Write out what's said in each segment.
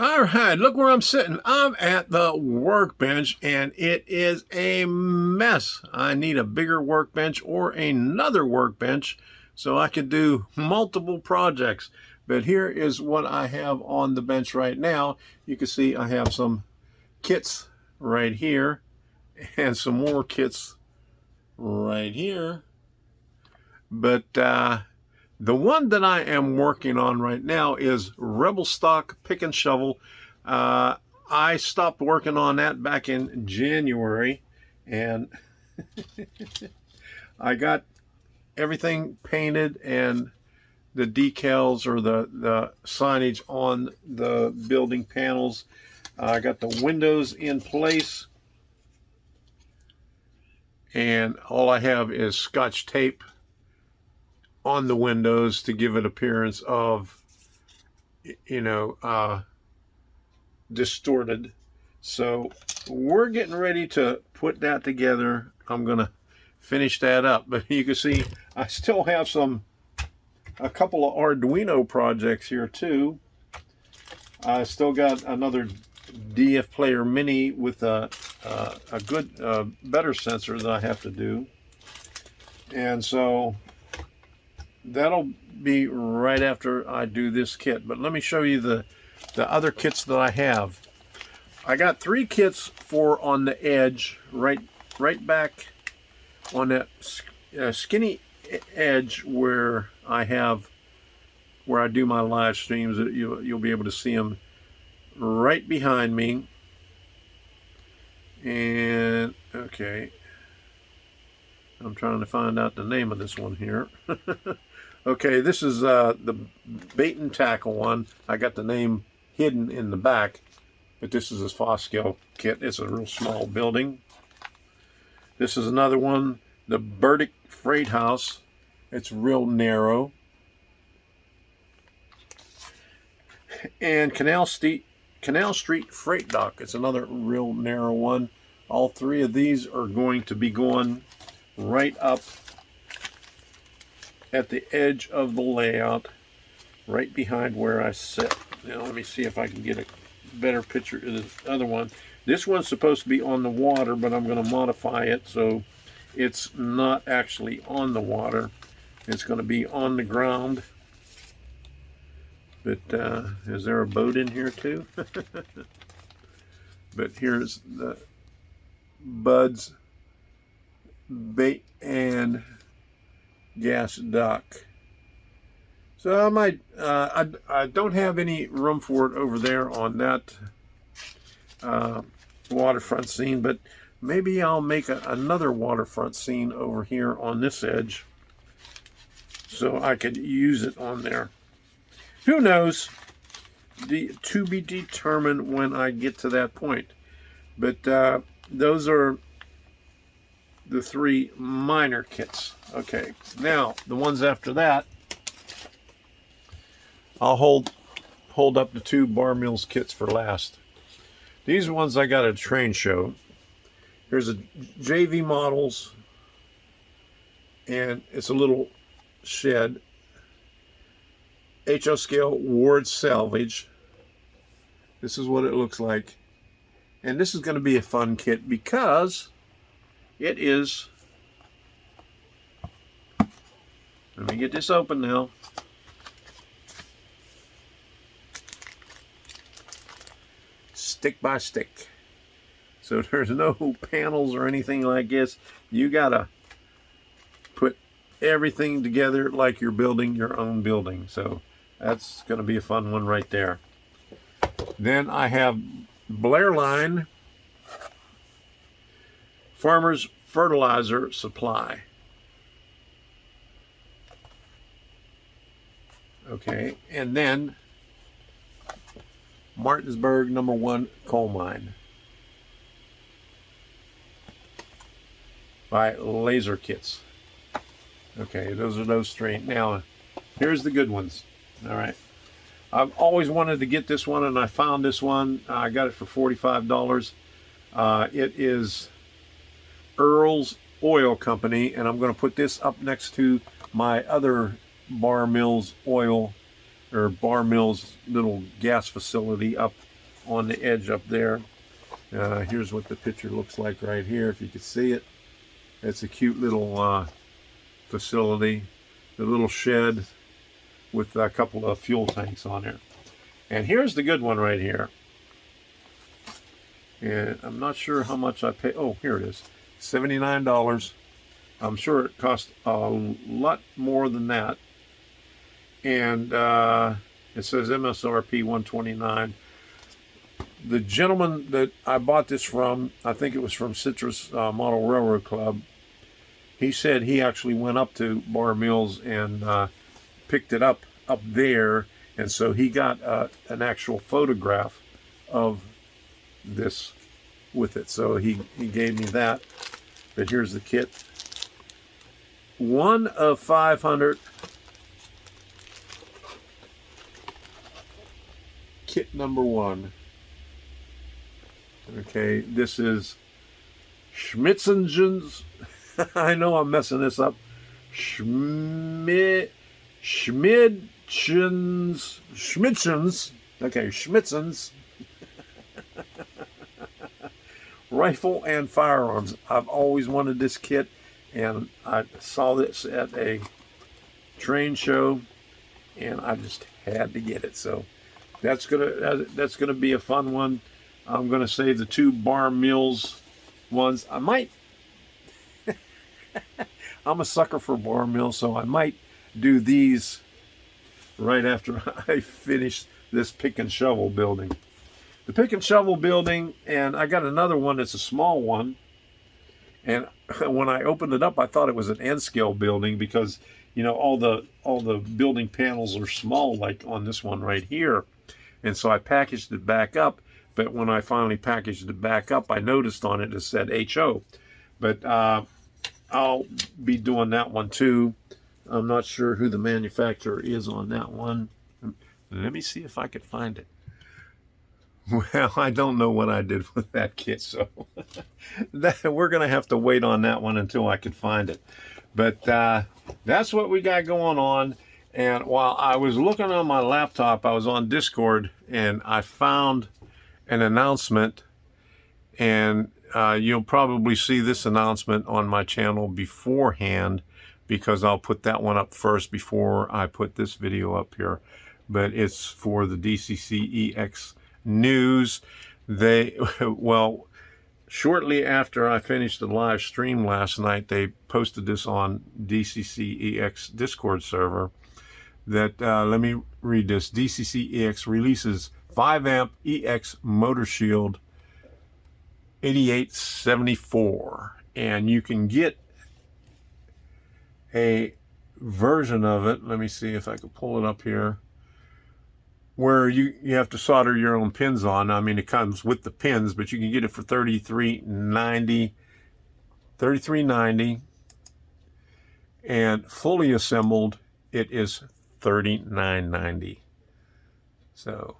All right, look where I'm sitting. I'm at the workbench and it is a mess. I need a bigger workbench or another workbench so I could do multiple projects. But here is what I have on the bench right now. You can see I have some kits right here and some more kits right here. But the one that I am working on right now is Rebel Stock Pick and Shovel. I stopped working on that back in January, and I got everything painted and the decals or the signage on the building panels. I got the windows in place, and all I have is Scotch tape on the windows to give it appearance of, distorted. So we're getting ready to put that together. I'm gonna finish that up, but you can see I still have a couple of Arduino projects here too. I still got another DF Player Mini with a good better sensor that I have to do, and so that'll be right after I do this kit. But let me show you the other kits that I have. I got 3 kits for on the edge, right back on that skinny edge where I do my live streams. You'll be able to see them right behind me. And okay, I'm trying to find out the name of this one here. Okay, this is the bait and tackle one. I got the name hidden in the back, but this is a Foscale kit. It's a real small building. This is another one, the Burdick Freight House. It's real narrow. And Canal Street Freight Dock. It's another real narrow one. All 3 of these are going to be going right up at the edge of the layout, right behind where I sit. Now let me see if I can get a better picture of the other one. This one's supposed to be on the water, but I'm going to modify it so it's not actually on the water. It's going to be on the ground. But is there a boat in here too? But here's the Bud's bait and gas dock. So I might I don't have any room for it over there on that waterfront scene, but maybe I'll make another waterfront scene over here on this edge so I could use it on there. Who knows? To be determined when I get to that point. But those are the 3 minor kits. Okay, now the ones after that, I'll hold up the 2 Bar Mills kits for last. These are ones I got at a train show. Here's a JV Models, and it's a little shed. HO scale Ward Salvage. This is what it looks like. And this is going to be a fun kit because it is, let me get this open now. Stick by stick. So there's no panels or anything like this. You gotta put everything together like you're building your own building. So that's going to be a fun one right there. Then I have Blair Line Farmers Fertilizer Supply. Okay, and then Martinsburg #1 Coal Mine by Laser Kits. Okay, those are those 3. Now, here's the good ones. All right. I've always wanted to get this one, and I found this one. I got it for $45. It is Earl's Oil Company, and I'm going to put this up next to my other Bar Mills oil, or Bar Mills little gas facility up on the edge up there. Here's what the picture looks like right here, if you can see it. It's a cute little facility, the little shed with a couple of fuel tanks on there. And here's the good one right here. And I'm not sure how much I paid. Oh, here it is, $79. I'm sure it cost a lot more than that. And it says MSRP $129. The gentleman that I bought this from, I think it was from Citrus Model Railroad Club, he said he actually went up to Bar Mills and picked it up there, and so he got an actual photograph of this with it. So he gave me that. But here's the kit. 1 of 500. Kit number 1. Okay, this is Schmitzen's. I know I'm messing this up. Schmidtchen's. Okay, Schmitzen's. Rifle and firearms. I've always wanted this kit, and I saw this at a train show, and I just had to get it. So that's gonna be a fun one. I'm gonna save the 2 Bar Mills ones. I might. I'm a sucker for Bar Mills, so I might do these right after I finish this pick and shovel building. The pick and shovel building, and I got another one that's a small one. And when I opened it up, I thought it was an N-scale building because, you know, all the building panels are small, like on this one right here. And so I packaged it back up. But when I finally packaged it back up, I noticed on it said HO. But I'll be doing that one too. I'm not sure who the manufacturer is on that one. Let me see if I could find it. Well, I don't know what I did with that kit, so we're going to have to wait on that one until I can find it. But that's what we got going on. And while I was looking on my laptop, I was on Discord, and I found an announcement. And you'll probably see this announcement on my channel beforehand, because I'll put that one up first before I put this video up here. But it's for the DCCEX news. Well, shortly after I finished the live stream last night, they posted this on DCCEX Discord server. That let me read this. DCCEX releases 5 amp EX motor shield 8874, and you can get a version of it. Let me see if I can pull it up here, where you have to solder your own pins on. I mean, it comes with the pins, but you can get it for $33.90, and fully assembled it is $39.90. So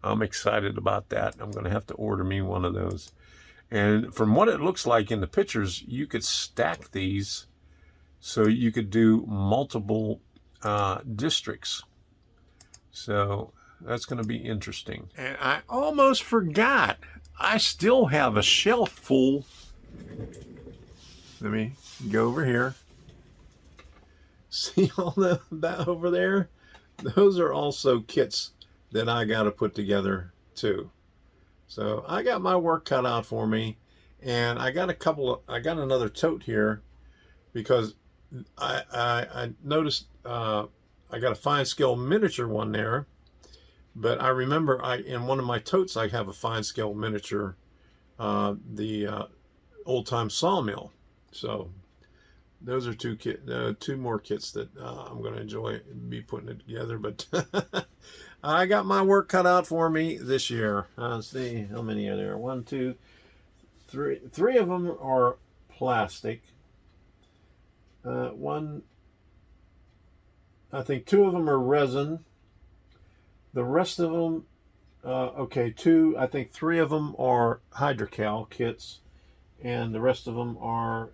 I'm excited about that. I'm going to have to order me one of those. And from what it looks like in the pictures, you could stack these so you could do multiple districts. So that's going to be interesting. And I almost forgot, I still have a shelf full. Let me go over here. See all that over there? Those are also kits that I got to put together too. So I got my work cut out for me, and I got another tote here because I noticed I got a fine scale miniature one there, but I remember in one of my totes I have a fine scale miniature, the old time sawmill. So those are two more kits that I'm going to enjoy be putting it together. But I got my work cut out for me this year. Let's see, how many are there? 1, 2, 3. 3 of them are plastic. I think 2 of them are resin. The rest of them, okay, 2. I think 3 of them are hydrocal kits, and the rest of them are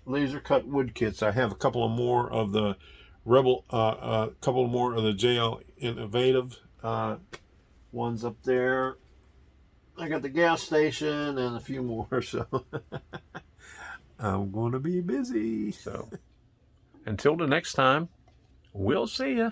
laser cut wood kits. I have a couple of more of the Rebel, a couple more of the JL Innovative ones up there. I got the gas station and a few more, so I'm going to be busy. So until the next time, we'll see ya.